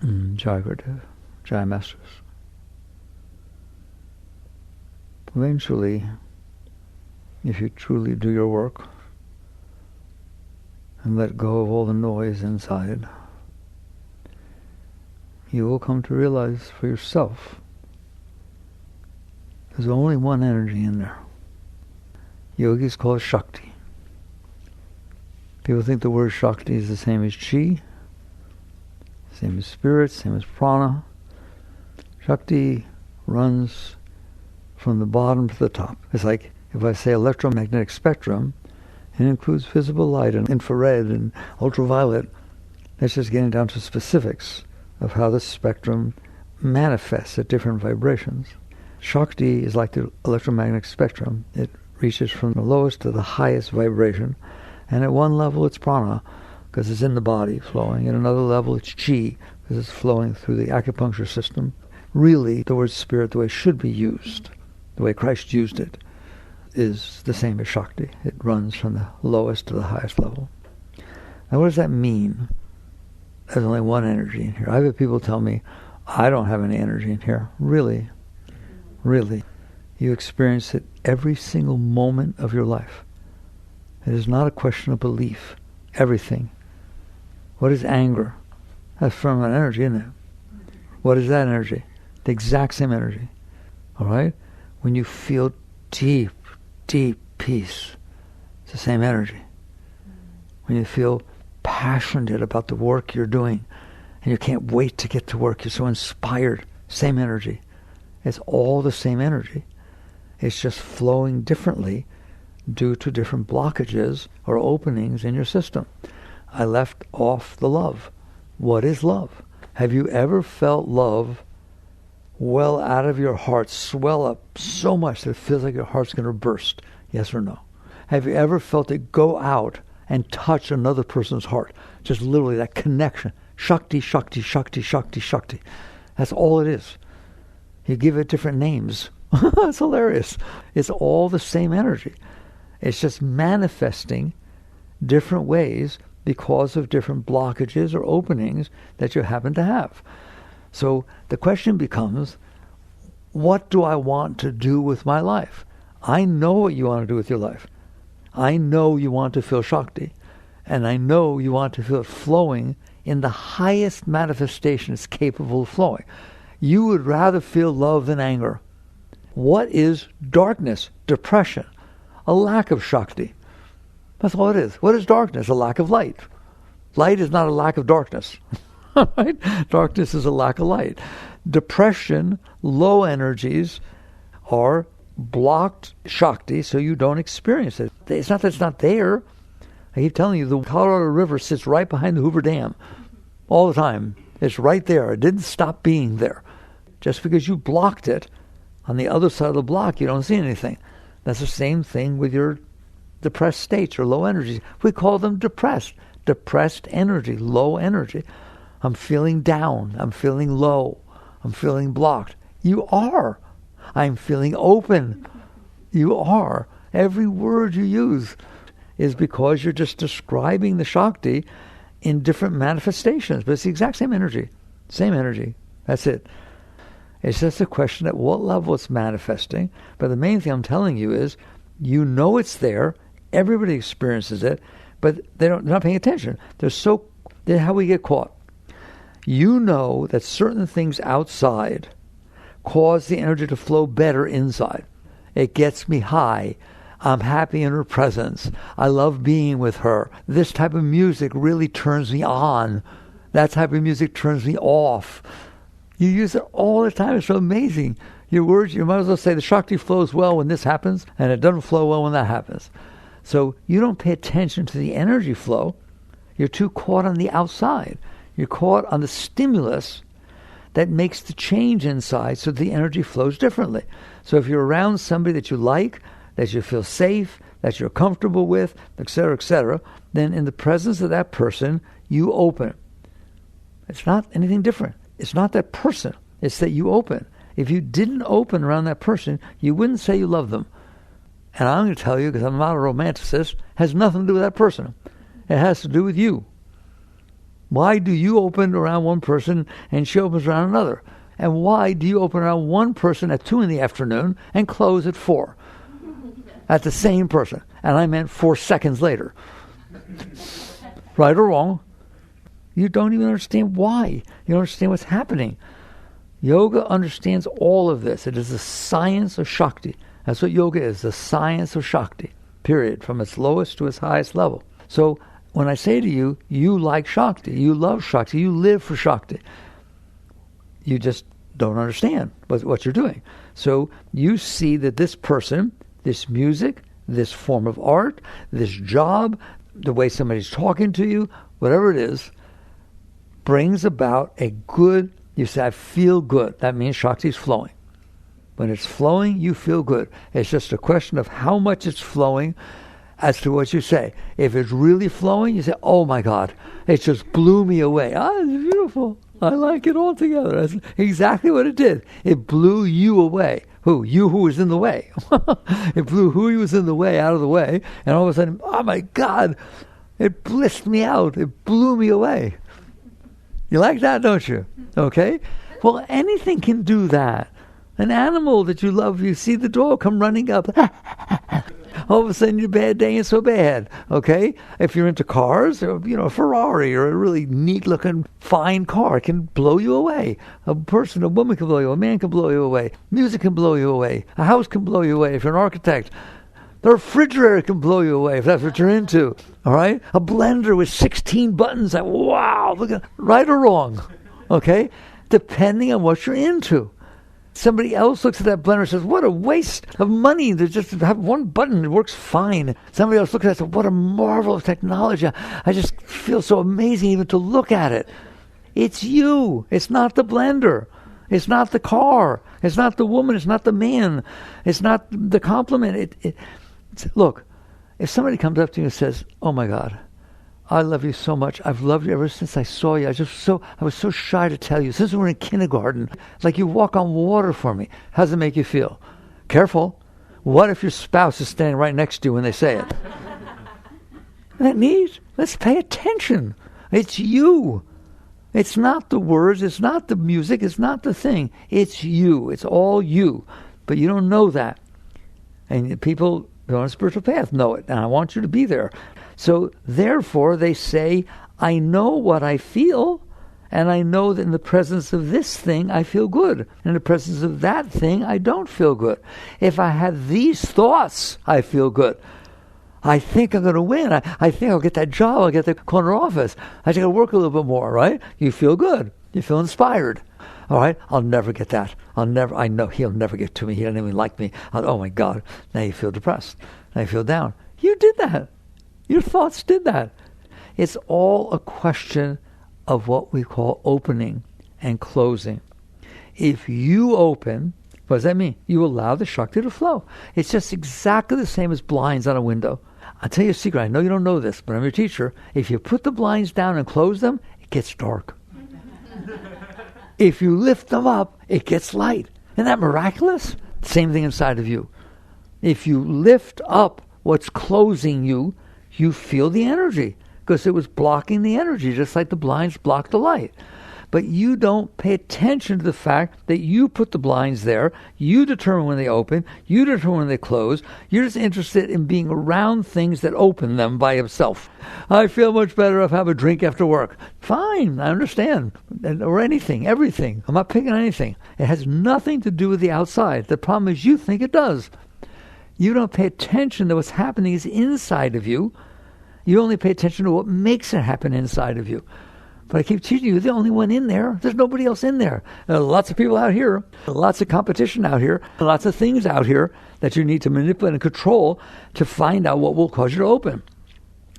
Jai Gurudev, Jai Masters. Eventually, if you truly do your work and let go of all the noise inside, you will come to realize for yourself there's only one energy in there. Yogis call it Shakti. People think the word Shakti is the same as Chi, same as spirit, same as prana. Shakti runs from the bottom to the top. It's like if I say electromagnetic spectrum, it includes visible light and infrared and ultraviolet. That's just getting down to specifics of how the spectrum manifests at different vibrations. Shakti is like the electromagnetic spectrum. It reaches from the lowest to the highest vibration. And at one level it's prana, because it's in the body flowing. At another level it's chi, because it's flowing through the acupuncture system. Really, the word spirit, the way it should be used, the way Christ used it, is the same as Shakti. It runs from the lowest to the highest level. Now what does that mean? There's only one energy in here. I've had people tell me, I don't have any energy in here. Really? Really? You experience it every single moment of your life. It is not a question of belief. Everything. What is anger? That's from an energy, isn't it? What is that energy? The exact same energy. All right? When you feel deep, deep peace, it's the same energy. When you feel passionate about the work you're doing and you can't wait to get to work, you're so inspired, same energy. It's all the same energy. It's just flowing differently due to different blockages or openings in your system. I left off the love. What is love? Have you ever felt love well out of your heart, swell up so much that it feels like your heart's going to burst? Yes or no? Have you ever felt it go out and touch another person's heart? Just literally that connection. Shakti, Shakti, Shakti, Shakti, Shakti. That's all it is. You give it different names. It's hilarious. It's all the same energy. It's just manifesting different ways because of different blockages or openings that you happen to have. So the question becomes, what do I want to do with my life? I know what you want to do with your life. I know you want to feel Shakti. And I know you want to feel it flowing in the highest manifestation it's capable of flowing. You would rather feel love than anger. What is darkness? Depression. A lack of Shakti. That's all it is. What is darkness? A lack of light. Light is not a lack of darkness. Right? Darkness is a lack of light. Depression, low energies, are blocked Shakti, so you don't experience it. It's not that it's not there. I keep telling you, the Colorado River sits right behind the Hoover Dam all the time. It's right there. It didn't stop being there. Just because you blocked it, on the other side of the block, you don't see anything. That's the same thing with your depressed states or low energies. We call them depressed. Depressed energy, low energy. I'm feeling down. I'm feeling low. I'm feeling blocked. You are. I'm feeling open. You are. Every word you use is because you're just describing the Shakti in different manifestations. But it's the exact same energy. Same energy. That's it. It's just a question at what level it's manifesting. But the main thing I'm telling you is, you know it's there. Everybody experiences it. But they're not paying attention. They're how we get caught. You know that certain things outside cause the energy to flow better inside. It gets me high. I'm happy in her presence. I love being with her. This type of music really turns me on. That type of music turns me off. You use it all the time. It's so amazing. Your words, you might as well say the Shakti flows well when this happens, and it doesn't flow well when that happens. So you don't pay attention to the energy flow. You're too caught on the outside. You're caught on the stimulus that makes the change inside so the energy flows differently. So if you're around somebody that you like, that you feel safe, that you're comfortable with, etc., then in the presence of that person, you open. It's not anything different. It's not that person. It's that you open. If you didn't open around that person, you wouldn't say you love them. And I'm going to tell you, because I'm not a romanticist, it has nothing to do with that person. It has to do with you. Why do you open around one person and she opens around another? And why do you open around one person at 2 p.m. and close at 4? At the same person. And I meant 4 seconds later. Right or wrong? You don't even understand why. You don't understand what's happening. Yoga understands all of this. It is the science of Shakti. That's what yoga is, the science of Shakti, period, from its lowest to its highest level. So when I say to you, you like Shakti, you love Shakti, you live for Shakti, you just don't understand what you're doing. So you see that this person, this music, this form of art, this job, the way somebody's talking to you, whatever it is, brings about a good, you say, I feel good. That means Shakti's flowing. When it's flowing, you feel good. It's just a question of how much it's flowing as to what you say. If it's really flowing, you say, oh my God, it just blew me away. Ah, it's beautiful. I like it all together. That's exactly what it did. It blew you away. Who? You who was in the way. It blew who was in the way out of the way. And all of a sudden, oh my God, it blissed me out. It blew me away. You like that, don't you? Okay? Well, anything can do that. An animal that you love, you see the dog come running up. All of a sudden, your bad day ain't so bad. Okay? If you're into cars, or, a Ferrari or a really neat-looking, fine car can blow you away. A person, a woman can blow you away. A man can blow you away. Music can blow you away. A house can blow you away if you're an architect. The refrigerator can blow you away if that's what you're into. All right? A blender with 16 buttons. Wow! Look at, right or wrong? Okay? Depending on what you're into. Somebody else looks at that blender and says, what a waste of money to just have one button. It works fine. Somebody else looks at it and says, what a marvel of technology. I just feel so amazing even to look at it. It's you. It's not the blender. It's not the car. It's not the woman. It's not the man. It's not the compliment. Look, if somebody comes up to you and says, oh my God, I love you so much. I've loved you ever since I saw you. I was so shy to tell you. Since we were in kindergarten, like you walk on water for me. How does it make you feel? Careful. What if your spouse is standing right next to you when they say it? Isn't that neat? Let's pay attention. It's you. It's not the words. It's not the music. It's not the thing. It's you. It's all you. But you don't know that. And people who are on a spiritual path know it. And I want you to be there. So therefore they say, I know what I feel, and I know that in the presence of this thing I feel good. In the presence of that thing I don't feel good. If I have these thoughts, I feel good. I think I'm going to win. I think I'll get that job. I'll get the corner office. I think I'll work a little bit more, right? You feel good. You feel inspired. All right? I'll never get that. I know he'll never get to me. He doesn't even like me. Oh my God. Now you feel depressed. Now you feel down. You did that. Your thoughts did that. It's all a question of what we call opening and closing. If you open, what does that mean? You allow the Shakti to flow. It's just exactly the same as blinds on a window. I'll tell you a secret. I know you don't know this, but I'm your teacher. If you put the blinds down and close them, it gets dark. If you lift them up, it gets light. Isn't that miraculous? Same thing inside of you. If you lift up what's closing you, you feel the energy because it was blocking the energy, just like the blinds block the light. But you don't pay attention to the fact that you put the blinds there. You determine when they open. You determine when they close. You're just interested in being around things that open them by itself. I feel much better if I have a drink after work. Fine, I understand. Or anything, everything. I'm not picking on anything. It has nothing to do with the outside. The problem is you think it does. You don't pay attention to what's happening is inside of you. You only pay attention to what makes it happen inside of you. But I keep teaching you, you're the only one in there. There's nobody else in there. There are lots of people out here, lots of competition out here, lots of things out here that you need to manipulate and control to find out what will cause you to open.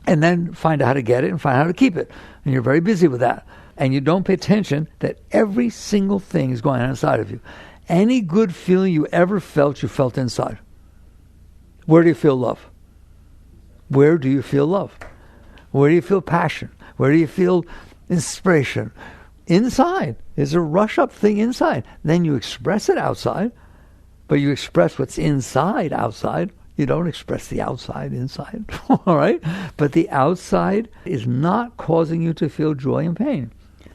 And then find out how to get it and find out how to keep it. And you're very busy with that. And you don't pay attention that every single thing is going on inside of you. Any good feeling you ever felt, you felt inside. Where do you feel love? Where do you feel love? Where do you feel passion? Where do you feel inspiration? Inside. There's a rush-up thing inside. Then you express it outside, but you express what's inside outside. You don't express the outside inside, all right? But the outside is not causing you to feel joy and pain,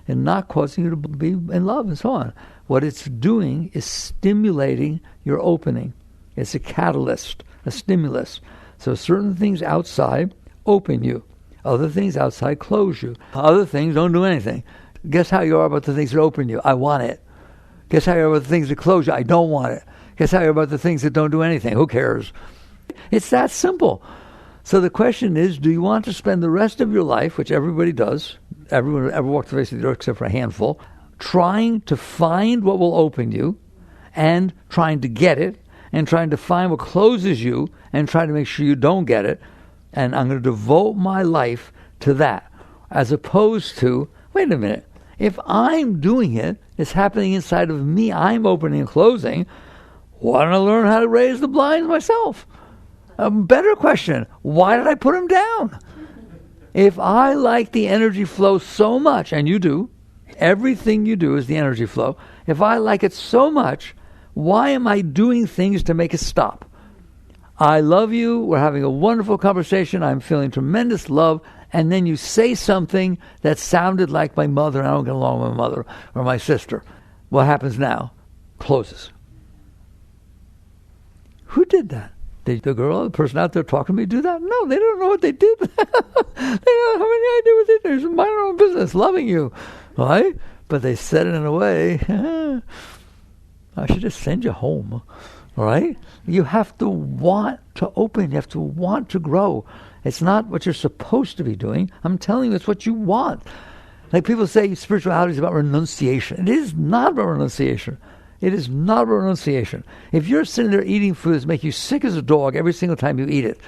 and not causing you to be in love and so on. What it's doing is stimulating your opening. It's a catalyst, a stimulus. So certain things outside open you. Other things outside close you. Other things don't do anything. Guess how you are about the things that open you? I want it. Guess how you are about the things that close you? I don't want it. Guess how you are about the things that don't do anything? Who cares? It's that simple. So the question is, do you want to spend the rest of your life, which everybody does, everyone ever walked the face of the earth except for a handful, trying to find what will open you and trying to get it and trying to find what closes you and trying to make sure you don't get it, and I'm going to devote my life to that, as opposed to, wait a minute, if I'm doing it, it's happening inside of me, I'm opening and closing, why don't I learn how to raise the blinds myself? A better question, why did I put them down? If I like the energy flow so much, and you do, everything you do is the energy flow, if I like it so much, why am I doing things to make it stop? I love you, we're having a wonderful conversation, I'm feeling tremendous love, and then you say something that sounded like my mother, and I don't get along with my mother or my sister. What happens now? Closes. Who did that? Did the girl, the person out there talking to me do that? No, they don't know what they did. They don't have any idea what they did. They're minding their own business, loving you. Right? But they said it in a way, I should just send you home. All right? You have to want to open. You have to want to grow. It's not what you're supposed to be doing. I'm telling you, it's what you want. Like people say spirituality is about renunciation. It is not about renunciation. It is not about renunciation. If you're sitting there eating food that makes you sick as a dog every single time you eat it,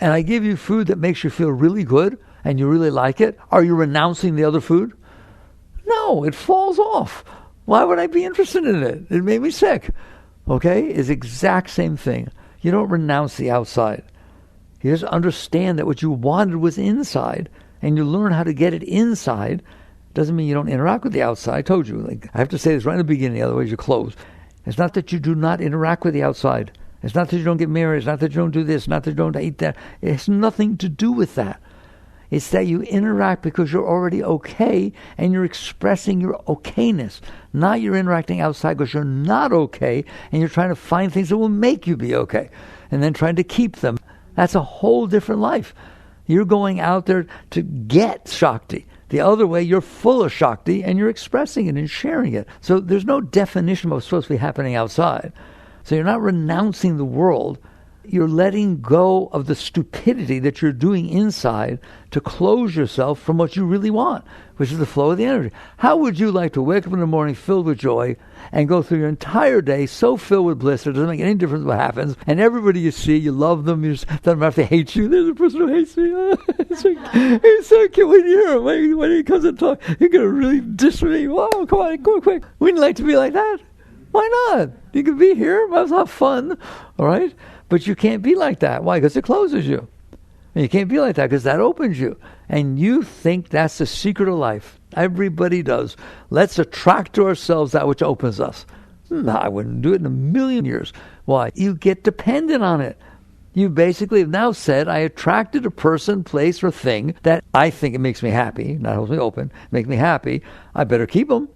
and I give you food that makes you feel really good and you really like it, are you renouncing the other food? No, it falls off. Why would I be interested in it? It made me sick. Okay? It's the exact same thing. You don't renounce the outside. You just understand that what you wanted was inside, and you learn how to get it inside. Doesn't mean you don't interact with the outside. I told you, like, I have to say this right in the beginning, otherwise you close. It's not that you do not interact with the outside. It's not that you don't get married. It's not that you don't do this. Not that you don't eat that. It has nothing to do with that. It's that you interact because you're already okay and you're expressing your okayness. Not you're interacting outside because you're not okay and you're trying to find things that will make you be okay and then trying to keep them. That's a whole different life. You're going out there to get Shakti. The other way, you're full of Shakti and you're expressing it and sharing it. So there's no definition of what's supposed to be happening outside. So you're not renouncing the world. You're letting go of the stupidity that you're doing inside to close yourself from what you really want, which is the flow of the energy. How would you like to wake up in the morning filled with joy and go through your entire day so filled with bliss it doesn't make any difference what happens, and everybody you see, you love them, you just doesn't matter if they hate you. There's a person who hates me. It's so cute when you hear him. When he comes and talks, you're going to really diss me. Whoa, come on, go quick. Wouldn't you like to be like that? Why not? You can be here. Might as well have fun. All right? But you can't be like that. Why? Because it closes you. And you can't be like that because that opens you. And you think that's the secret of life. Everybody does. Let's attract to ourselves that which opens us. No, I wouldn't do it in a million years. Why? You get dependent on it. You basically have now said, I attracted a person, place, or thing that I think it makes me happy, not helps me open, make me happy. I better keep them.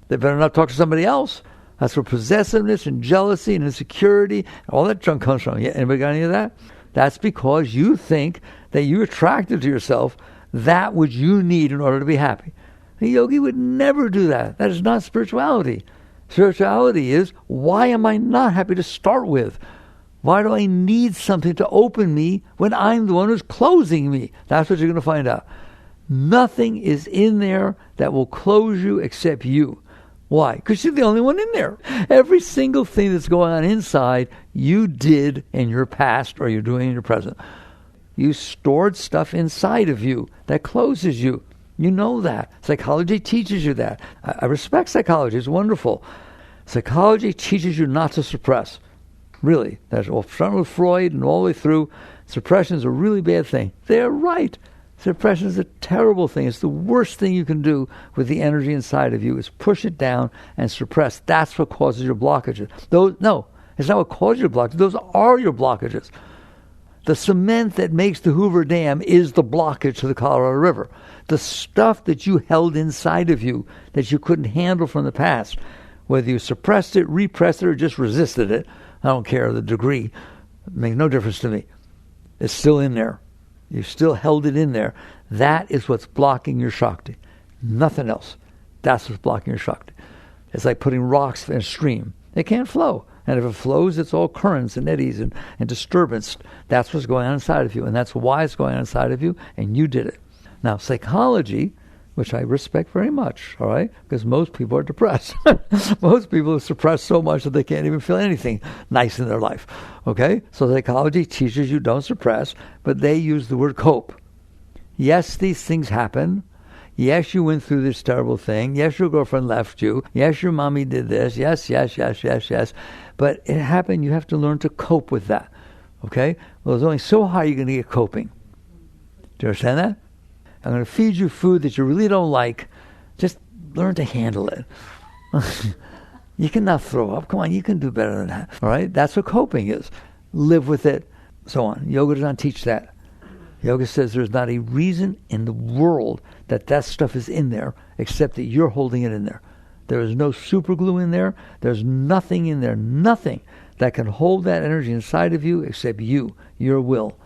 They better not talk to somebody else. That's where possessiveness and jealousy and insecurity, all that junk comes from. Yeah, anybody got any of that? That's because you think that you attracted to yourself that which you need in order to be happy. A yogi would never do that. That is not spirituality. Spirituality is, why am I not happy to start with? Why do I need something to open me when I'm the one who's closing me? That's what you're going to find out. Nothing is in there that will close you except you. Why? Because you're the only one in there. Every single thing that's going on inside, you did in your past or you're doing in your present. You stored stuff inside of you that closes you. You know that. Psychology teaches you that. I respect psychology. It's wonderful. Psychology teaches you not to suppress. Really. That's all starting with Freud and all the way through. Suppression is a really bad thing. They're right. Suppression is a terrible thing. It's the worst thing you can do with the energy inside of you is push it down and suppress. That's what causes your blockages. No, it's not what causes your blockages. Those are your blockages. The cement that makes the Hoover Dam is the blockage to the Colorado River. The stuff that you held inside of you that you couldn't handle from the past, whether you suppressed it, repressed it, or just resisted it, I don't care the degree. It makes no difference to me. It's still in there. You still held it in there. That is what's blocking your Shakti. Nothing else. That's what's blocking your Shakti. It's like putting rocks in a stream. It can't flow. And if it flows, it's all currents and eddies and disturbance. That's what's going on inside of you. And that's why it's going on inside of you, and you did it. Now, psychology, which I respect very much, all right? Because most people are depressed. Most people are suppressed so much that they can't even feel anything nice in their life, okay? So psychology teaches you don't suppress, but they use the word cope. Yes, these things happen. Yes, you went through this terrible thing. Yes, your girlfriend left you. Yes, your mommy did this. Yes. But it happened. You have to learn to cope with that, okay? Well, there's only so high you're going to get coping. Do you understand that? I'm going to feed you food that you really don't like. Just learn to handle it. You cannot throw up. Come on, you can do better than that. All right? That's what coping is. Live with it, so on. Yoga does not teach that. Yoga says there's not a reason in the world that stuff is in there except that you're holding it in there. There is no super glue in there. There's nothing in there, nothing that can hold that energy inside of you except you, your will.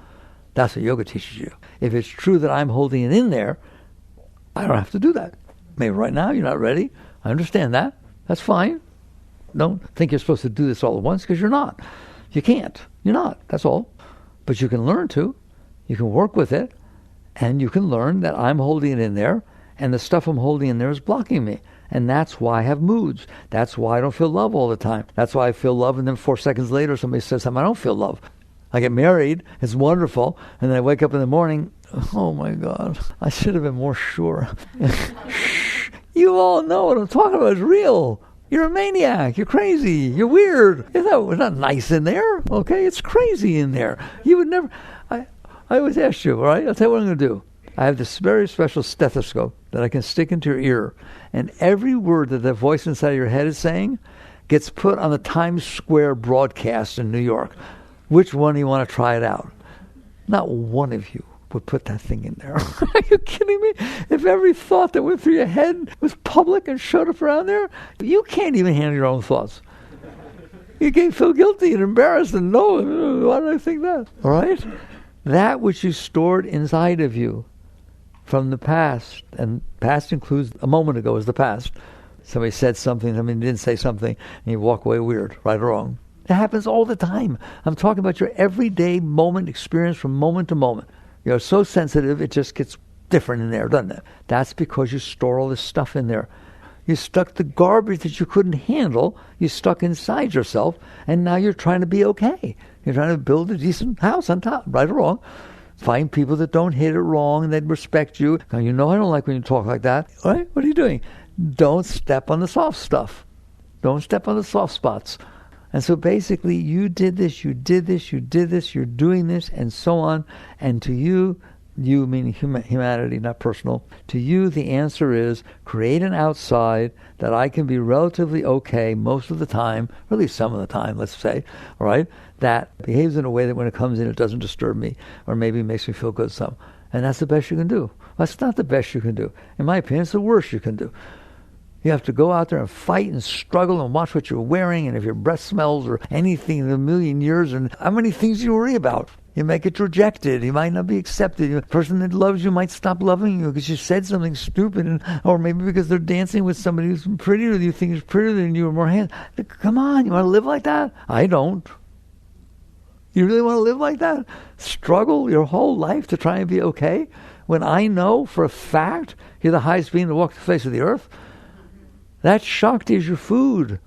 That's what yoga teaches you. If it's true that I'm holding it in there, I don't have to do that. Maybe right now you're not ready. I understand that. That's fine. Don't think you're supposed to do this all at once, because you're not. You can't. You're not. That's all. But you can learn to. You can work with it, and you can learn that I'm holding it in there, and the stuff I'm holding in there is blocking me. And that's why I have moods. That's why I don't feel love all the time. That's why I feel love, and then 4 seconds later somebody says something, I don't feel love. I get married, it's wonderful, and then I wake up in the morning, oh my God, I should have been more sure. Shh, you all know what I'm talking about is real. You're a maniac, you're crazy, you're weird. It's not nice in there, okay? It's crazy in there. You would never, I always ask you, all right? I'll tell you what I'm going to do. I have this very special stethoscope that I can stick into your ear, and every word that voice inside of your head is saying gets put on the Times Square broadcast in New York. Which one do you want to try it out? Not one of you would put that thing in there. Are you kidding me? If every thought that went through your head was public and showed up around there, you can't even handle your own thoughts. You can feel guilty and embarrassed and no, why did I think that? All right? That which you stored inside of you from the past, and past includes a moment ago is the past. Somebody said something, somebody didn't say something, and you walk away weird, right or wrong. It happens all the time. I'm talking about your everyday moment experience from moment to moment. You're so sensitive, it just gets different in there, doesn't it? That's because you store all this stuff in there. You stuck the garbage that you couldn't handle, you stuck inside yourself, and now you're trying to be okay. You're trying to build a decent house on top, right or wrong. Find people that don't hit it wrong and that respect you. Now, you know I don't like when you talk like that. All right? What are you doing? Don't step on the soft stuff. Don't step on the soft spots. And so basically, you did this, you're doing this, and so on. And to you meaning humanity, not personal, to you the answer is create an outside that I can be relatively okay most of the time, or at least some of the time, let's say, all right, that behaves in a way that when it comes in, it doesn't disturb me, or maybe makes me feel good some. And that's the best you can do. That's not the best you can do. In my opinion, it's the worst you can do. You have to go out there and fight and struggle and watch what you're wearing, and if your breath smells or anything in a million years, and how many things you worry about. You might get rejected. You might not be accepted. The person that loves you might stop loving you because you said something stupid, or maybe because they're dancing with somebody who's prettier than you, think is prettier than you, or more handsome. Come on, you want to live like that? I don't. You really want to live like that? Struggle your whole life to try and be okay? When I know for a fact you're the highest being to walk the face of the earth? That Shakti is your food.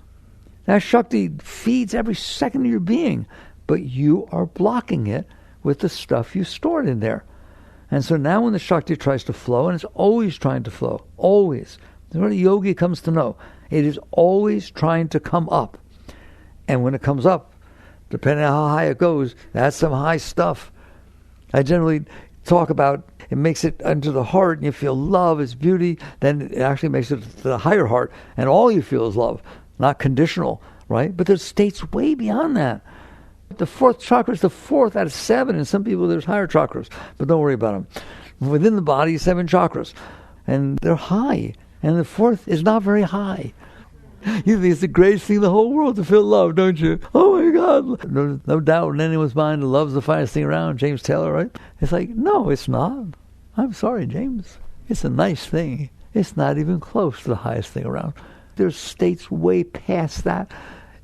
That Shakti feeds every second of your being. But you are blocking it with the stuff you stored in there. And so now when the Shakti tries to flow, and it's always trying to flow, always. That's what a yogi comes to know. It is always trying to come up. And when it comes up, depending on how high it goes, that's some high stuff. I generally talk about it makes it into the heart, and you feel love is beauty. Then it actually makes it to the higher heart, and all you feel is love, not conditional, right? But there's states way beyond that. The fourth chakra is the fourth out of 7, and some people there's higher chakras, but don't worry about them. Within the body, 7 chakras, and they're high, and the fourth is not very high. You think it's the greatest thing in the whole world to feel love, don't you? Oh my God. There's no doubt in anyone's mind that love's the finest thing around. James Taylor, right? It's like, no, it's not. I'm sorry, James. It's a nice thing. It's not even close to the highest thing around. There's states way past that.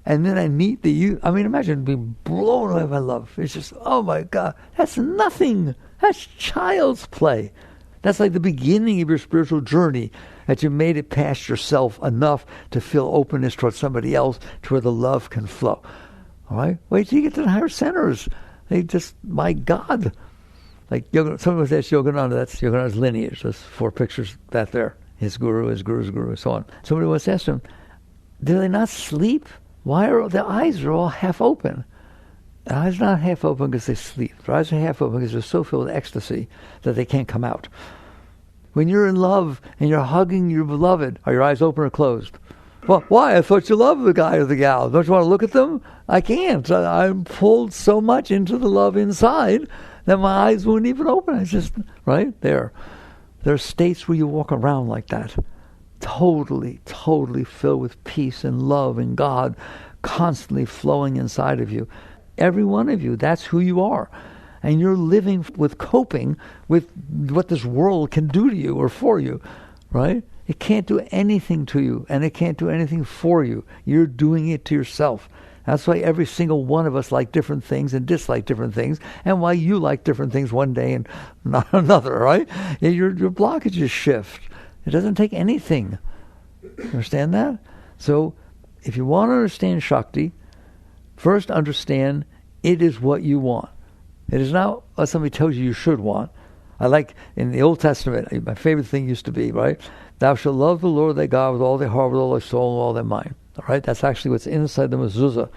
And then I meet imagine being blown away by love. It's just, oh my God, that's nothing. That's child's play. That's like the beginning of your spiritual journey, that you made it past yourself enough to feel openness towards somebody else to where the love can flow. All right? Wait till you get to the higher centers. They just, my God. Like, someone was asked Yogananda, that's Yogananda's lineage. There's 4 pictures that there. His guru, his guru's guru, and so on. Somebody once asked him, do they not sleep? Why are their eyes are all half open? The eyes are not half open because they sleep. Their eyes are half open because they're so filled with ecstasy that they can't come out. When you're in love and you're hugging your beloved, are your eyes open or closed? Well, why? I thought you loved the guy or the gal. Don't you want to look at them? I can't. I'm pulled so much into the love inside that my eyes won't even open. It's just, right there. There are states where you walk around like that. Totally, totally filled with peace and love and God constantly flowing inside of you. Every one of you, that's who you are. And you're living with coping with what this world can do to you or for you, right? It can't do anything to you, and it can't do anything for you. You're doing it to yourself. That's why every single one of us like different things and dislike different things, and why you like different things one day and not another, right? Your blockages shift. It doesn't take anything. Understand that? So if you want to understand Shakti, first understand it is what you want. It is not what somebody tells you should want. I like in the Old Testament, my favorite thing used to be, right? Thou shalt love the Lord thy God with all thy heart, with all thy soul, and all thy mind. All right? That's actually what's inside the mezuzah.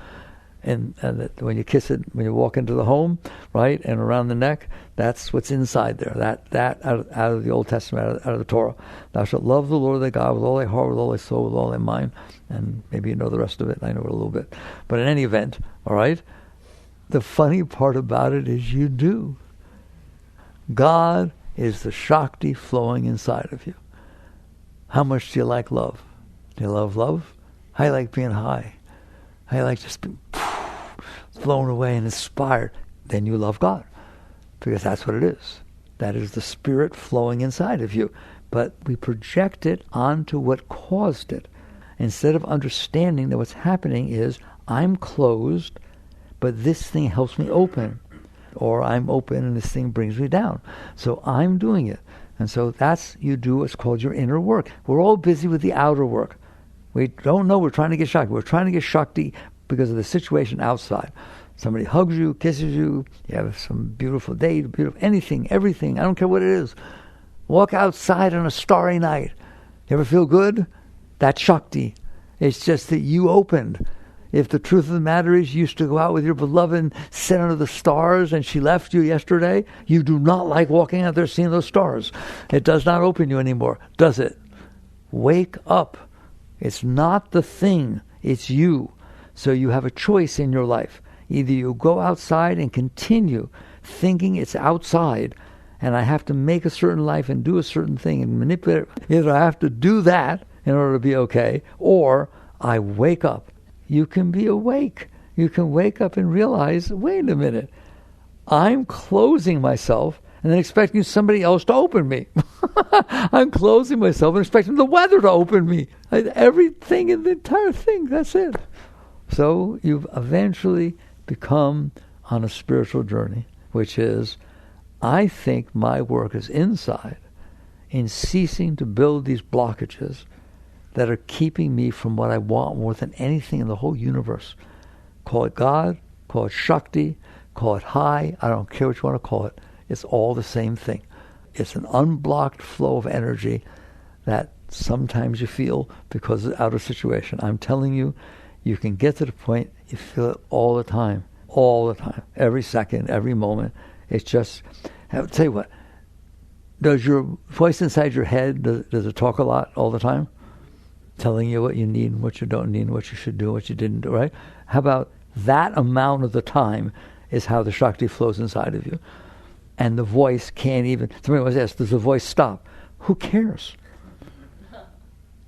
And when you kiss it, when you walk into the home, right, and around the neck, that's what's inside there. That out of the Old Testament, out of the Torah. Thou shalt love the Lord thy God with all thy heart, with all thy soul, with all thy mind. And maybe you know the rest of it. I know it a little bit. But in any event, all right, the funny part about it is you do. God is the Shakti flowing inside of you. How much do you like love? Do you love love? How do you like being high? How do you like just being blown away and inspired? Then you love God. Because that's what it is. That is the spirit flowing inside of you. But we project it onto what caused it. Instead of understanding that what's happening is I'm closed, but this thing helps me open. Or I'm open and this thing brings me down. So I'm doing it. And so that's, you do what's called your inner work. We're all busy with the outer work. We don't know we're trying to get Shakti. We're trying to get Shakti because of the situation outside. Somebody hugs you, kisses you, you have some beautiful day, anything, everything, I don't care what it is. Walk outside on a starry night. You ever feel good? That's Shakti. It's just that you opened. If the truth of the matter is you used to go out with your beloved and sit under the stars and she left you yesterday, you do not like walking out there seeing those stars. It does not open you anymore, does it? Wake up. It's not the thing, it's you. So you have a choice in your life. Either you go outside and continue thinking it's outside and I have to make a certain life and do a certain thing and manipulate it. Either I have to do that in order to be okay, or I wake up. You can be awake. You can wake up and realize, wait a minute, I'm closing myself and then expecting somebody else to open me. I'm closing myself and expecting the weather to open me. Everything in the entire thing, that's it. So you've eventually become on a spiritual journey, which is, I think my work is inside in ceasing to build these blockages that are keeping me from what I want more than anything in the whole universe. Call it God, call it Shakti, call it high, I don't care what you want to call it. It's all the same thing. It's an unblocked flow of energy that sometimes you feel because of the outer situation. I'm telling you, you can get to the point you feel it all the time, every second, every moment. It's just, I'll tell you what, does your voice inside your head, does it talk a lot all the time? Telling you what you need and what you don't need and what you should do and what you didn't do, right? How about That amount of the time is how the Shakti flows inside of you. And the voice can't even... Somebody was asked, does the voice stop? Who cares?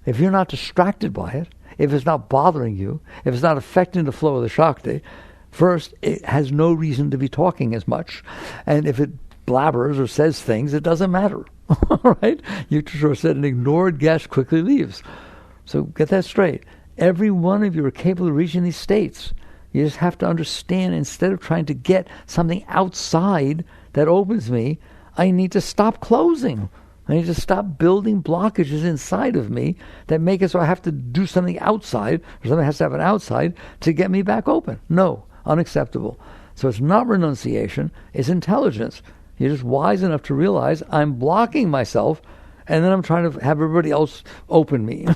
If you're not distracted by it, if it's not bothering you, if it's not affecting the flow of the Shakti, first, it has no reason to be talking as much. And if it blabbers or says things, it doesn't matter. Right? Yukteswar said, an ignored guest quickly leaves. So get that straight. Every one of you are capable of reaching these states. You just have to understand, instead of trying to get something outside that opens me, I need to stop closing. I need to stop building blockages inside of me that make it so I have to do something outside, or something has to happen outside to get me back open. No, unacceptable. So it's not renunciation, it's intelligence. You're just wise enough to realize I'm blocking myself, and then I'm trying to have everybody else open me.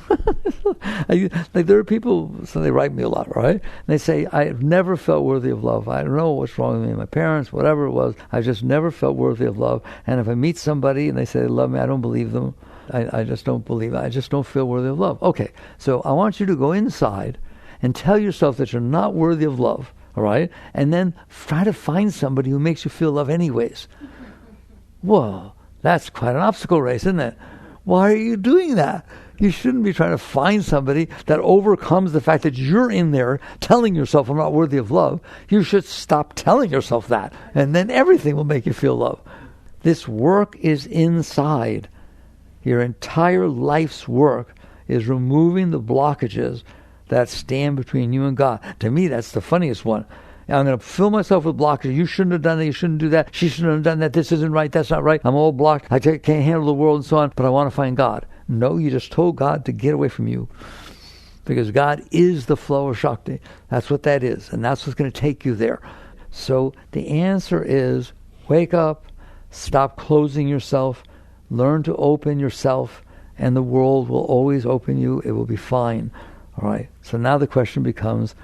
Like there are people, so they write me a lot, right? And they say, I have never felt worthy of love. I don't know what's wrong with me, my parents, whatever it was. I just never felt worthy of love. And if I meet somebody and they say they love me, I don't believe them. I just don't believe it. I just don't feel worthy of love. Okay, so I want you to go inside and tell yourself that you're not worthy of love, all right? And then try to find somebody who makes you feel love anyways. Whoa, that's quite an obstacle race, isn't it? Why are you doing that? You shouldn't be trying to find somebody that overcomes the fact that you're in there telling yourself I'm not worthy of love. You should stop telling yourself that, and then everything will make you feel love. This work is inside. Your entire life's work is removing the blockages that stand between you and God. To me, that's the funniest one. I'm going to fill myself with blockages. You shouldn't have done that. You shouldn't do that. She shouldn't have done that. This isn't right. That's not right. I'm all blocked. I can't handle the world and so on, but I want to find God. No, you just told God to get away from you. Because God is the flow of Shakti. That's what that is. And that's what's going to take you there. So the answer is wake up, stop closing yourself, learn to open yourself, and the world will always open you. It will be fine. All right. So now the question becomes,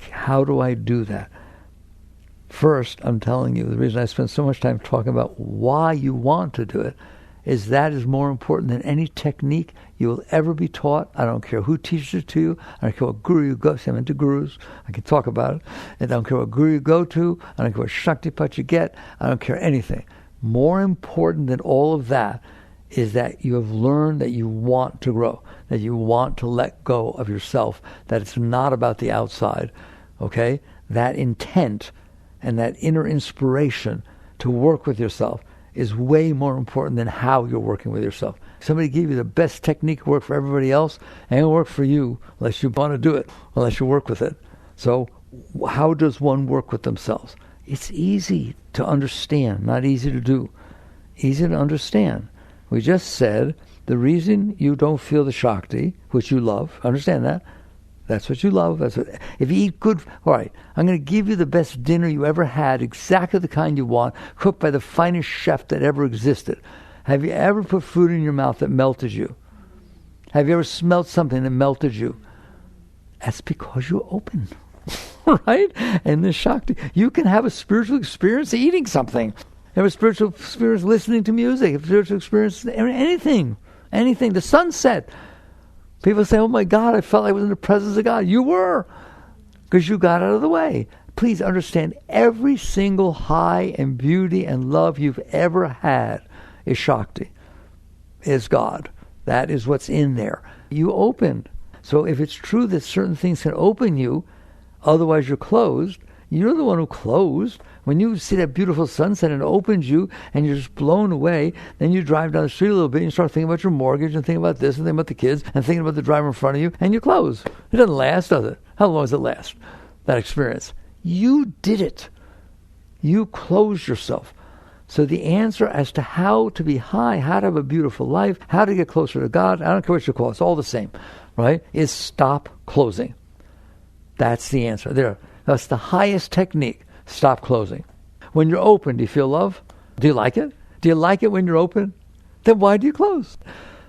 how do I do that? First, I'm telling you, the reason I spend so much time talking about why you want to do it is that is more important than any technique you will ever be taught. I don't care who teaches it to you. I don't care what guru you go to. I'm into gurus. I can talk about it. I don't care what guru you go to. I don't care what Shaktipat you get. I don't care anything. More important than all of that is that you have learned that you want to grow, that you want to let go of yourself, that it's not about the outside, okay? That intent and that inner inspiration to work with yourself is way more important than how you're working with yourself. Somebody give you the best technique to work for everybody else, and it'll work for you unless you want to do it, unless you work with it. So how does one work with themselves? It's easy to understand, not easy to do. Easy to understand. We just said the reason you don't feel the Shakti, which you love, understand that? That's what you love. That's what, if you eat good, all right, I'm going to give you the best dinner you ever had, exactly the kind you want, cooked by the finest chef that ever existed. Have you ever put food in your mouth that melted you? Have you ever smelled something that melted you? That's because you open, right? And the Shakti, you can have a spiritual experience eating something. Have a spiritual experience listening to music, a spiritual experience, anything. The sunset. People say, oh my God, I felt like I was in the presence of God. You were, because you got out of the way. Please understand, every single high and beauty and love you've ever had is Shakti, is God. That is what's in there. You opened. So if it's true that certain things can open you, otherwise you're closed, you're the one who closed. When you see that beautiful sunset and it opens you and you're just blown away, then you drive down the street a little bit and you start thinking about your mortgage and thinking about this and thinking about the kids and thinking about the driver in front of you, and you close. It doesn't last, does it? How long does it last, that experience? You did it. You closed yourself. So the answer as to how to be high, how to have a beautiful life, how to get closer to God, I don't care what you call it, it's all the same, right, is stop closing. That's the answer. There. That's the highest technique. Stop closing. When you're open, do you feel love? Do you like it? Do you like it when you're open? Then why do you close?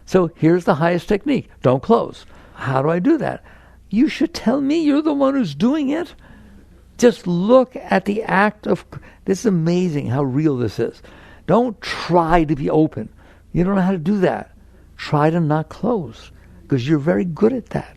So here's the highest technique. Don't close. How do I do that? You should tell me. You're the one who's doing it. Just look at the act of... This is amazing how real this is. Don't try to be open. You don't know how to do that. Try to not close, because you're very good at that.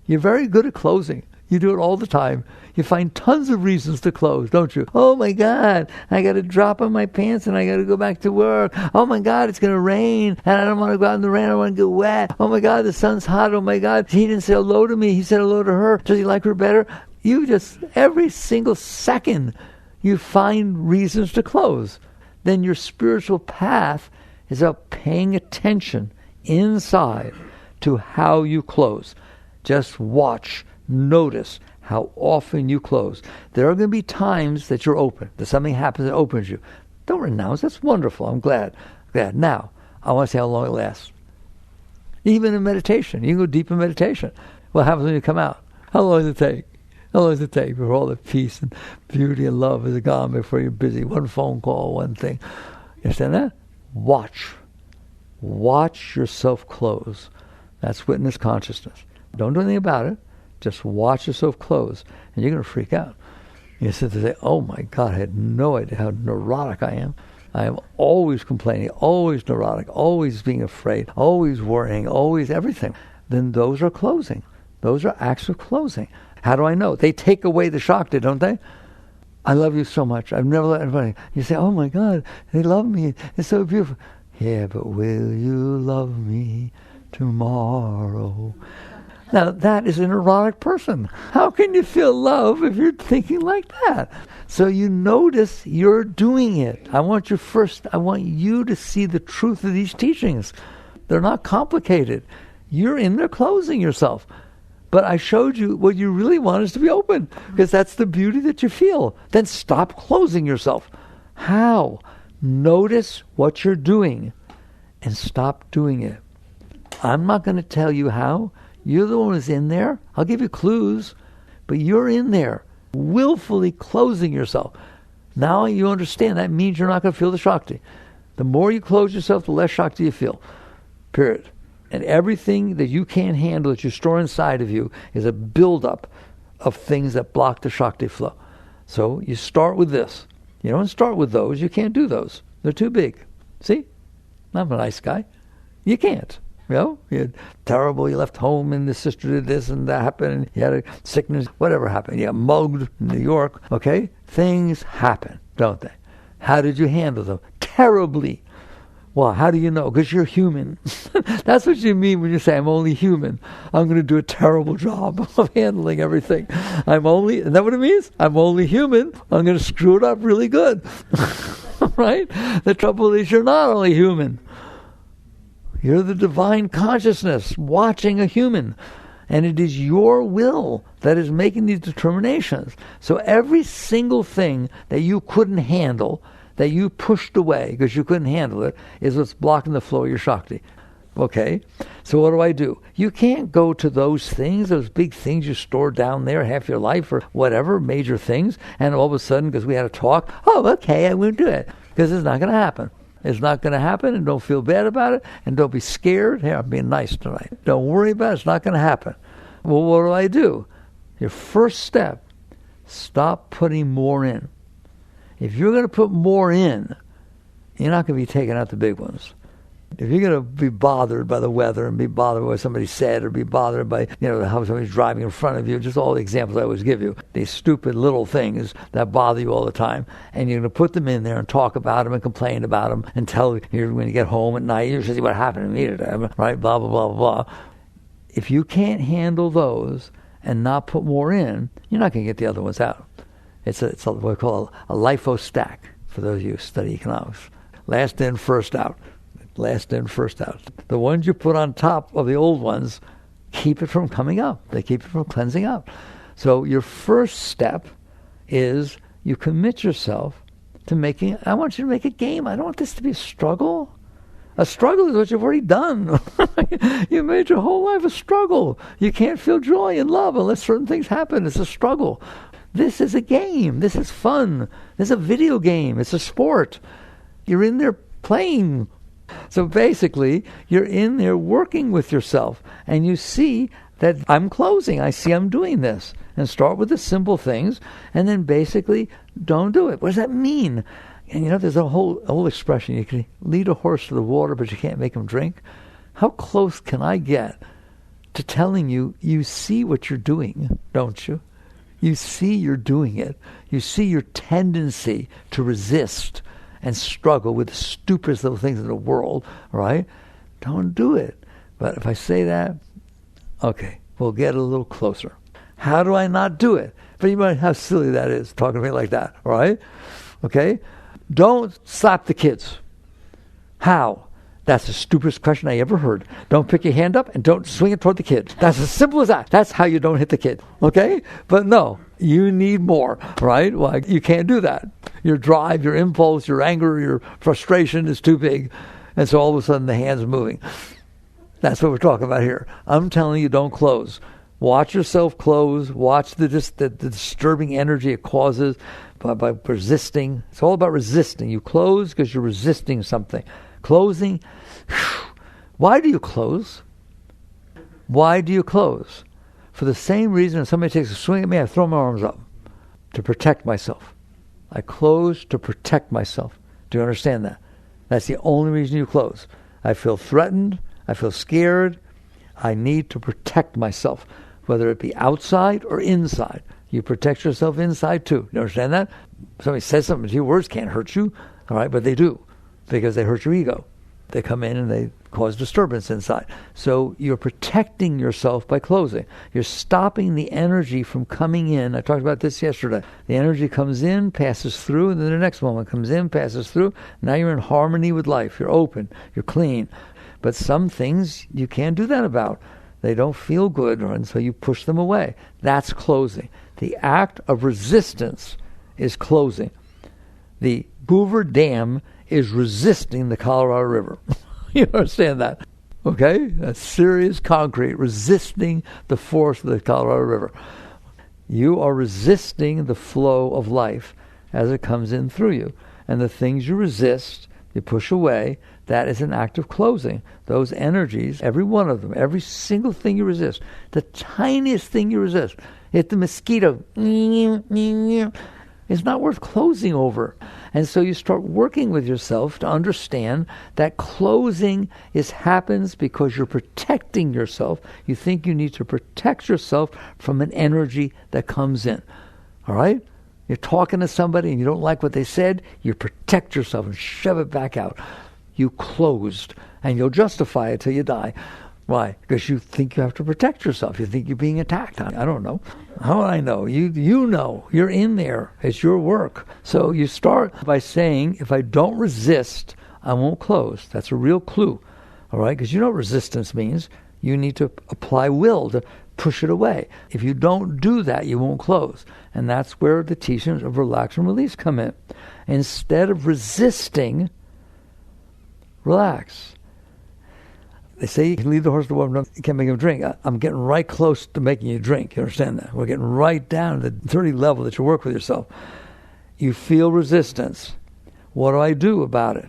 You're very good at closing. You do it all the time. You find tons of reasons to close, don't you? Oh my God, I got to drop on my pants and I got to go back to work. Oh my God, it's going to rain and I don't want to go out in the rain. I don't want to get wet. Oh my God, the sun's hot. Oh my God, he didn't say hello to me. He said hello to her. Does he like her better? You just, every single second, you find reasons to close. Then your spiritual path is about paying attention inside to how you close. Just watch, notice how often you close. There are going to be times that you're open, that something happens that opens you. Don't renounce. That's wonderful. I'm glad. Now, I want to see how long it lasts. Even in meditation, you can go deep in meditation. What happens when you come out? How long does it take? How long does it take before all the peace and beauty and love is gone, before you're busy? One phone call, one thing. You understand that? Watch. Watch yourself close. That's witness consciousness. Don't do anything about it. Just watch yourself close, and you're going to freak out. You sit there and say, oh my God, I had no idea how neurotic I am. I am always complaining, always neurotic, always being afraid, always worrying, always everything. Then those are closing. Those are acts of closing. How do I know? They take away the Shakti, don't they? I love you so much. I've never let anybody. You say, oh my God, they love me. It's so beautiful. Yeah, but will you love me tomorrow? Now, that is a neurotic person. How can you feel love if you're thinking like that? So you notice you're doing it. I want you to see the truth of these teachings. They're not complicated. You're in there closing yourself. But I showed you what you really want is to be open, because that's the beauty that you feel. Then stop closing yourself. How? Notice what you're doing and stop doing it. I'm not going to tell you how. You're the one who's in there. I'll give you clues, but you're in there, willfully closing yourself. Now you understand that means you're not going to feel the Shakti. The more you close yourself, the less Shakti you feel. Period. And everything that you can't handle that you store inside of you is a buildup of things that block the Shakti flow. So you start with this. You don't start with those. You can't do those. They're too big. See? I'm a nice guy. You can't. You know, you're terrible, you left home and the sister did this and that happened and you had a sickness, whatever happened. You got mugged in New York, okay? Things happen, don't they? How did you handle them? Terribly. Well, how do you know? Because you're human. That's what you mean when you say, I'm only human. I'm going to do a terrible job of handling everything. Isn't that what it means? I'm only human. I'm going to screw it up really good. Right? The trouble is you're not only human. You're the divine consciousness watching a human. And it is your will that is making these determinations. So every single thing that you couldn't handle, that you pushed away because you couldn't handle it, is what's blocking the flow of your Shakti. Okay? So what do? You can't go to those things, those big things you stored down there half your life or whatever, major things, and all of a sudden, because we had a talk, oh, okay, I won't do it. Because it's not going to happen. It's not going to happen, and don't feel bad about it, and don't be scared. Hey, I'm being nice tonight. Don't worry about it. It's not going to happen. Well, what do? Your first step, stop putting more in. If you're going to put more in, you're not going to be taking out the big ones. If you're going to be bothered by the weather and be bothered by what somebody said or be bothered by, how somebody's driving in front of you, just all the examples I always give you, these stupid little things that bother you all the time, and you're going to put them in there and talk about them and complain about them and tell you when you get home at night, you're going to see what happened to me today, right, blah, blah, blah, blah. If you can't handle those and not put more in, you're not going to get the other ones out. It's what we call a LIFO stack, for those of you who study economics. Last in, first out. Last in, first out. The ones you put on top of the old ones keep it from coming up. They keep it from cleansing up. So your first step is you commit yourself to making, I want you to make a game. I don't want this to be a struggle. A struggle is what you've already done. You made your whole life a struggle. You can't feel joy and love unless certain things happen. It's a struggle. This is a game. This is fun. This is a video game. It's a sport. You're in there playing. So basically, you're in there working with yourself, and you see that I'm closing. I see I'm doing this. And start with the simple things, and then basically don't do it. What does that mean? And there's a whole expression. You can lead a horse to the water, but you can't make him drink. How close can I get to telling you, you see what you're doing, don't you? You see you're doing it. You see your tendency to resist and struggle with the stupidest little things in the world, right? Don't do it. But if I say that, okay, we'll get a little closer. How do I not do it? But you might, how silly that is, talking to me like that, all right? Okay? Don't slap the kids. How? That's the stupidest question I ever heard. Don't pick your hand up and don't swing it toward the kid. That's as simple as that. That's how you don't hit the kid, okay? But no, you need more, right? Well, you can't do that. Your drive, your impulse, your anger, your frustration is too big. And so all of a sudden the hand's moving. That's what we're talking about here. I'm telling you, don't close. Watch yourself close. Watch the disturbing energy it causes by resisting. It's all about resisting. You close because you're resisting something. Closing. Why do you close? Why do you close? For the same reason if somebody takes a swing at me, I throw my arms up to protect myself. I close to protect myself. Do you understand that? That's the only reason you close. I feel threatened. I feel scared. I need to protect myself, whether it be outside or inside. You protect yourself inside too. You understand that? Somebody says something to you, words can't hurt you, all right, but they do, because they hurt your ego. They come in and they cause disturbance inside. So you're protecting yourself by closing. You're stopping the energy from coming in. I talked about this yesterday. The energy comes in, passes through, and then the next moment comes in, passes through. Now you're in harmony with life. You're open. You're clean. But some things you can't do that about. They don't feel good, and so you push them away. That's closing. The act of resistance is closing. The Hoover Dam is resisting the Colorado River. You understand that? Okay? That's serious concrete, resisting the force of the Colorado River. You are resisting the flow of life as it comes in through you. And the things you resist, you push away, that is an act of closing. Those energies, every one of them, every single thing you resist, the tiniest thing you resist, hit the mosquito, it's not worth closing over. And so you start working with yourself to understand that closing happens because you're protecting yourself. You think you need to protect yourself from an energy that comes in. All right? You're talking to somebody and you don't like what they said, you protect yourself and shove it back out. You closed, and you'll justify it till you die. Why? Because you think you have to protect yourself. You think you're being attacked. I don't know. How would I know? You know. You're in there. It's your work. So you start by saying, if I don't resist, I won't close. That's a real clue. All right? Because you know what resistance means. You need to apply will to push it away. If you don't do that, you won't close. And that's where the teachings of relax and release come in. Instead of resisting, relax. They say you can lead the horse to water, you can't make him drink. I'm getting right close to making you drink. You understand that? We're getting right down to the dirty level that you work with yourself. You feel resistance. What do I do about it?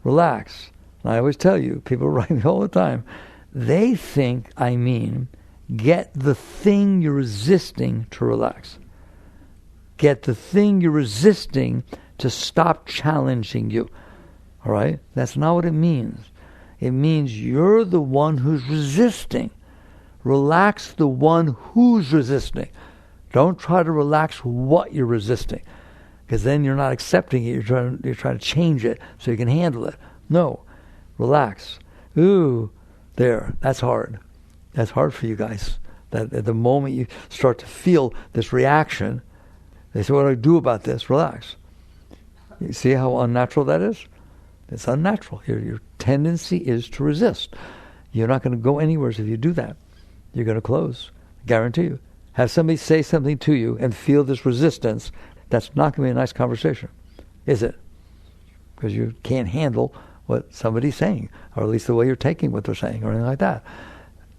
Relax. And I always tell you, people write me all the time, they think I mean get the thing you're resisting to relax. Get the thing you're resisting to stop challenging you. All right? That's not what it means. It means you're the one who's resisting. Relax the one who's resisting. Don't try to relax what you're resisting, because then you're not accepting it. You're trying to change it so you can handle it. No. Relax. Ooh, there. That's hard. That's hard for you guys. That at the moment you start to feel this reaction, they say, what do I do about this? Relax. You see how unnatural that is? It's unnatural. Your tendency is to resist. You're not going to go anywhere if you do that. You're going to close. I guarantee you. Have somebody say something to you and feel this resistance, that's not going to be a nice conversation, is it? Because you can't handle what somebody's saying, or at least the way you're taking what they're saying, or anything like that.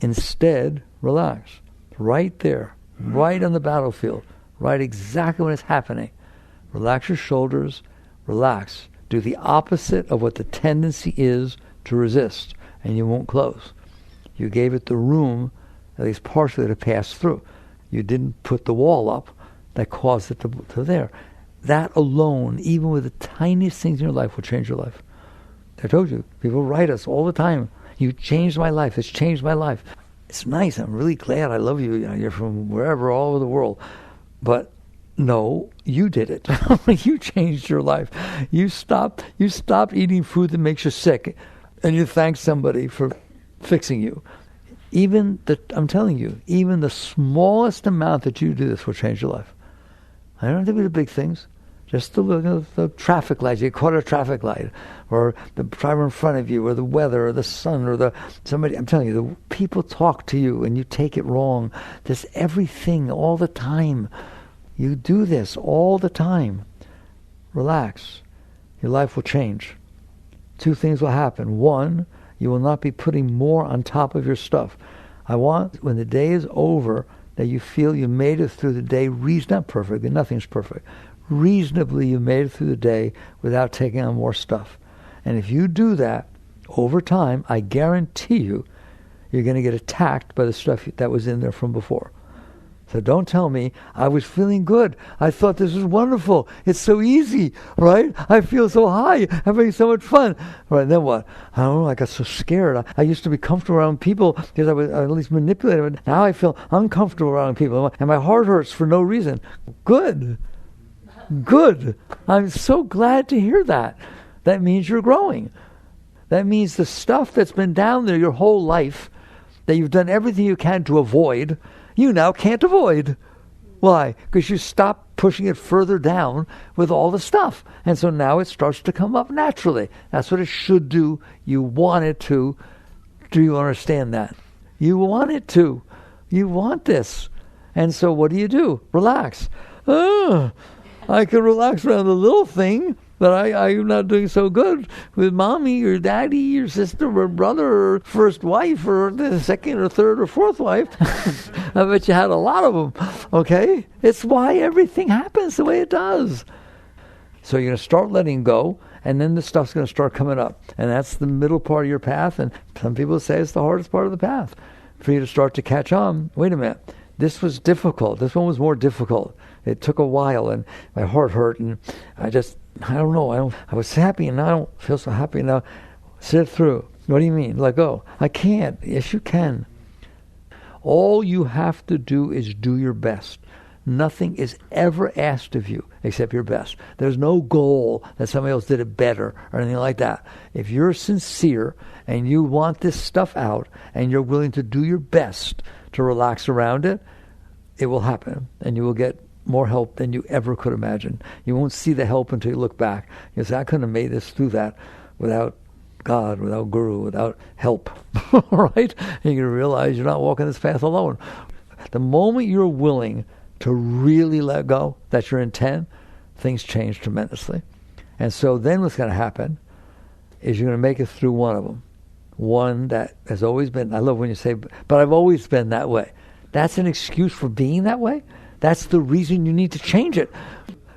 Instead, relax. Right there, right on the battlefield, right exactly when it's happening. Relax your shoulders, relax. Do the opposite of what the tendency is to resist, and you won't close. You gave it the room, at least partially, to pass through. You didn't put the wall up that caused it to there. That alone, even with the tiniest things in your life, will change your life. I told you, people write us all the time. You changed my life. It's changed my life. it's nice. I'm really glad. I love you. You're from wherever, all over the world. But no, you did it. You changed your life. You stopped eating food that makes you sick, and you thank somebody for fixing you. I'm telling you, even the smallest amount that you do this will change your life. I don't have to be the big things. Just the traffic lights. You caught a traffic light, or the driver in front of you, or the weather, or the sun, or somebody. I'm telling you, the people talk to you and you take it wrong. There's everything all the time. You do this all the time. Relax. Your life will change. 2 things will happen. 1, you will not be putting more on top of your stuff. I want, when the day is over, that you feel you made it through the day not perfectly, nothing's perfect. Reasonably, you made it through the day without taking on more stuff. And if you do that, over time, I guarantee you, you're going to get attacked by the stuff that was in there from before. So don't tell me, I was feeling good. I thought this was wonderful. It's so easy, right? I feel so high, having so much fun. Right, then what? I don't know, I got so scared. I used to be comfortable around people because I was at least manipulated. Now I feel uncomfortable around people, and my heart hurts for no reason. Good. I'm so glad to hear that. That means you're growing. That means the stuff that's been down there your whole life, that you've done everything you can to avoid, you now can't avoid. Why? Because you stopped pushing it further down with all the stuff. And so now it starts to come up naturally. That's what it should do. You want it to. Do you understand that? You want it to. You want this. And so what do? Relax. I can relax around the little thing, but I'm not doing so good with mommy or daddy or sister or brother or first wife or the second or third or fourth wife. I bet you had a lot of them, okay? It's why everything happens the way it does. So you're going to start letting go, and then the stuff's going to start coming up. And that's the middle part of your path, and some people say it's the hardest part of the path. For you to start to catch on, wait a minute, this was difficult. This one was more difficult. It took a while, and my heart hurt, and I don't know. I was happy, and now I don't feel so happy now. Sit through. What do you mean? Let go. I can't. Yes, you can. All you have to do is do your best. Nothing is ever asked of you except your best. There's no goal that somebody else did it better or anything like that. If you're sincere and you want this stuff out and you're willing to do your best to relax around it, it will happen, and you will get more help than you ever could imagine. You won't see the help until you look back. You say, I couldn't have made this through that without God, without Guru, without help. All right? And you're going to realize you're not walking this path alone. The moment you're willing to really let go, that's your intent, things change tremendously. And so then what's going to happen is you're going to make it through one of them. One that has always been, I love when you say, but I've always been that way. That's an excuse for being that way? That's the reason you need to change it.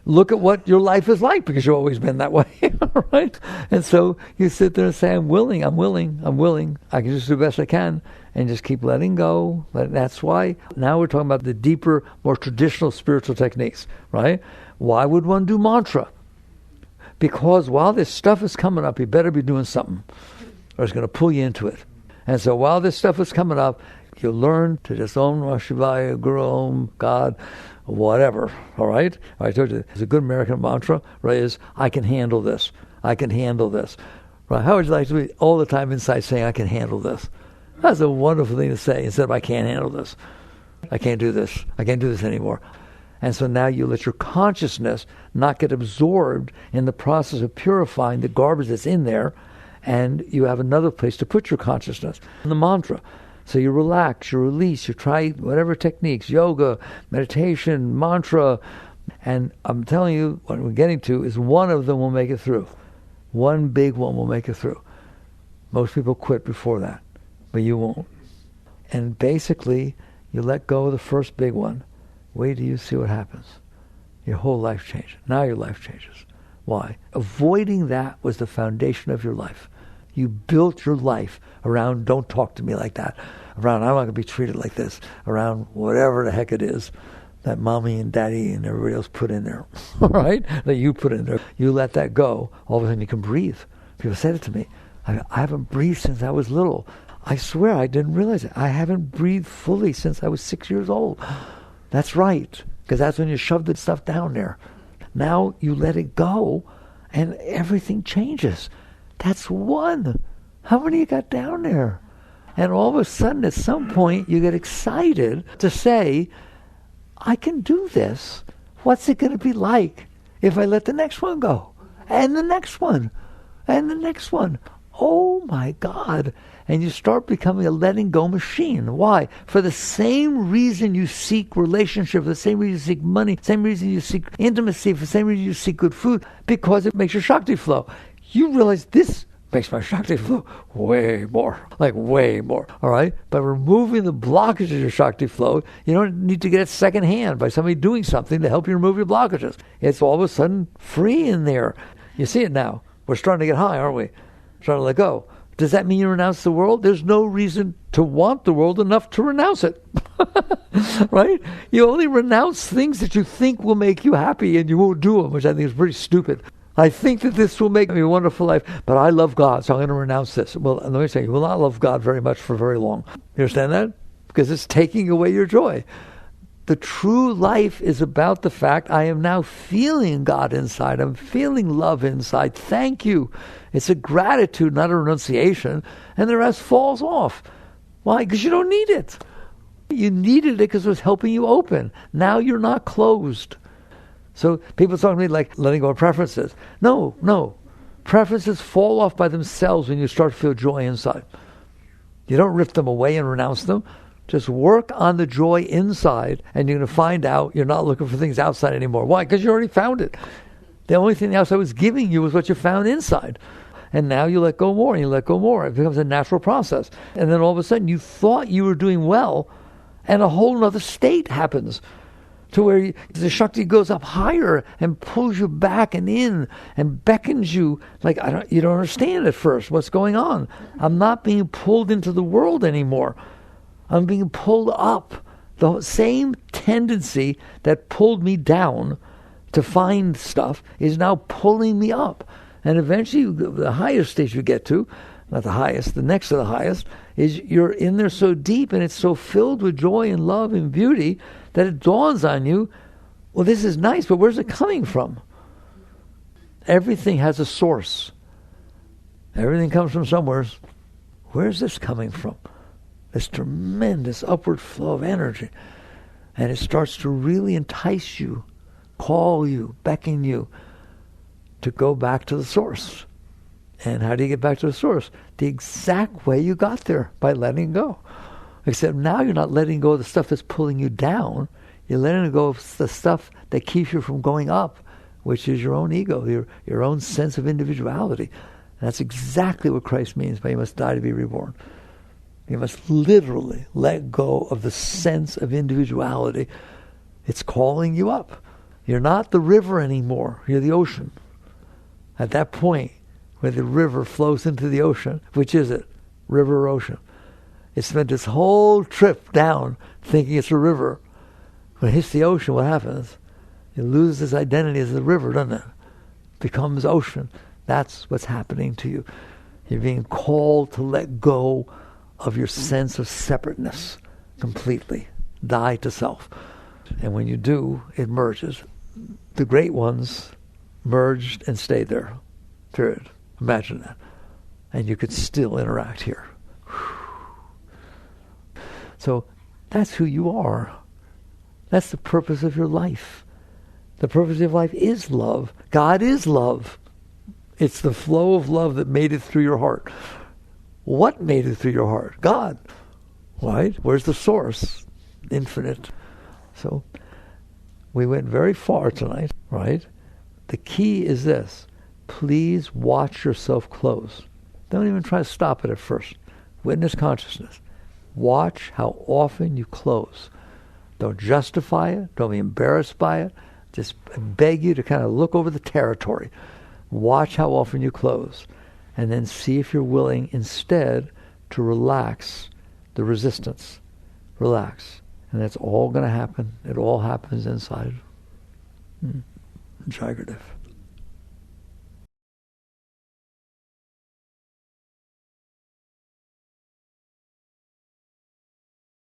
Look at what your life is like because you've always been that way, all right? And so you sit there and say, I'm willing. I can just do the best I can and just keep letting go. That's why now we're talking about the deeper, more traditional spiritual techniques, right? Why would one do mantra? Because while this stuff is coming up, you better be doing something or it's going to pull you into it. And so while this stuff is coming up, you learn to just Om Namah Shivaya, Guru Om, God, whatever, all right? I told you, it's a good American mantra, right, is, I can handle this. I can handle this. Right? How would you like to be all the time inside saying, I can handle this? That's a wonderful thing to say instead of, I can't handle this. I can't do this. I can't do this anymore. And so now you let your consciousness not get absorbed in the process of purifying the garbage that's in there, and you have another place to put your consciousness, in the mantra. So you relax, you release, you try whatever techniques, yoga, meditation, mantra, and I'm telling you, what we're getting to is one of them will make it through. One big one will make it through. Most people quit before that, but you won't. And basically, you let go of the first big one. Wait till you see what happens. Your whole life changes. Now your life changes. Why? Avoiding that was the foundation of your life. You built your life around, don't talk to me like that, around, I'm not going to be treated like this, around whatever the heck it is that mommy and daddy and everybody else put in there, all right, that you put in there. You let that go, all of a sudden you can breathe. People said it to me, I haven't breathed since I was little. I swear I didn't realize it. I haven't breathed fully since I was 6 years old. That's right, because that's when you shove the stuff down there. Now you let it go, and everything changes. That's one. How many you got down there? And all of a sudden, at some point, you get excited to say, I can do this. What's it going to be like if I let the next one go? And the next one. And the next one. Oh my God. And you start becoming a letting go machine. Why? For the same reason you seek relationship, for the same reason you seek money, the same reason you seek intimacy, for the same reason you seek good food, because it makes your Shakti flow. You realize this makes my Shakti flow way more, like way more, all right? By removing the blockages of your Shakti flow, you don't need to get it secondhand by somebody doing something to help you remove your blockages. It's all of a sudden free in there. You see it now. We're starting to get high, aren't we? Trying to let go. Does that mean you renounce the world? There's no reason to want the world enough to renounce it. Right? You only renounce things that you think will make you happy, and you won't do them, which I think is pretty stupid. I think that this will make me a wonderful life, but I love God, so I'm going to renounce this. Well, let me say, you will not love God very much for very long. You understand that? Because it's taking away your joy. The true life is about the fact I am now feeling God inside. I'm feeling love inside. Thank you. It's a gratitude, not a renunciation. And the rest falls off. Why? Because you don't need it. You needed it because it was helping you open. Now you're not closed. So people talk to me like letting go of preferences. No. Preferences fall off by themselves when you start to feel joy inside. You don't rip them away and renounce them. Just work on the joy inside, and you're going to find out you're not looking for things outside anymore. Why? Because you already found it. The only thing the outside was giving you was what you found inside. And now you let go more, and you let go more. It becomes a natural process. And then all of a sudden, you thought you were doing well, and a whole other state happens to where the Shakti goes up higher and pulls you back and in and beckons you like you don't understand at first what's going on. I'm not being pulled into the world anymore. I'm being pulled up. The same tendency that pulled me down to find stuff is now pulling me up. And eventually, the highest stage you get to, not the highest, the next to the highest, is you're in there so deep and it's so filled with joy and love and beauty that it dawns on you, well, this is nice, but where's it coming from? Everything has a source. Everything comes from somewhere. Where's this coming from? This tremendous upward flow of energy. And it starts to really entice you, call you, beckon you to go back to the source. And how do you get back to the source? The exact way you got there, by letting go. Except now you're not letting go of the stuff that's pulling you down. You're letting go of the stuff that keeps you from going up, which is your own ego, your own sense of individuality. And that's exactly what Christ means by you must die to be reborn. You must literally let go of the sense of individuality. It's calling you up. You're not the river anymore. You're the ocean. At that point, where the river flows into the ocean, which is it? River or ocean? It spent its whole trip down thinking it's a river. When it hits the ocean, what happens? It loses its identity as a river, doesn't it? It becomes ocean. That's what's happening to you. You're being called to let go of your sense of separateness completely. Die to self. And when you do, it merges. The great ones merged and stayed there. Period. Imagine that. And you could still interact here. So that's who you are. That's the purpose of your life. The purpose of life is love. God is love. It's the flow of love that made it through your heart. What made it through your heart? God. Right? Where's the source? Infinite. So we went very far tonight, right? The key is this. Please watch yourself close. Don't even try to stop it at first. Witness consciousness. Watch how often you close. Don't justify it. Don't be embarrassed by it. Just beg you to kind of look over the territory. Watch how often you close. And then see if you're willing instead to relax the resistance. Relax. And that's all going to happen. It all happens inside. Integrative.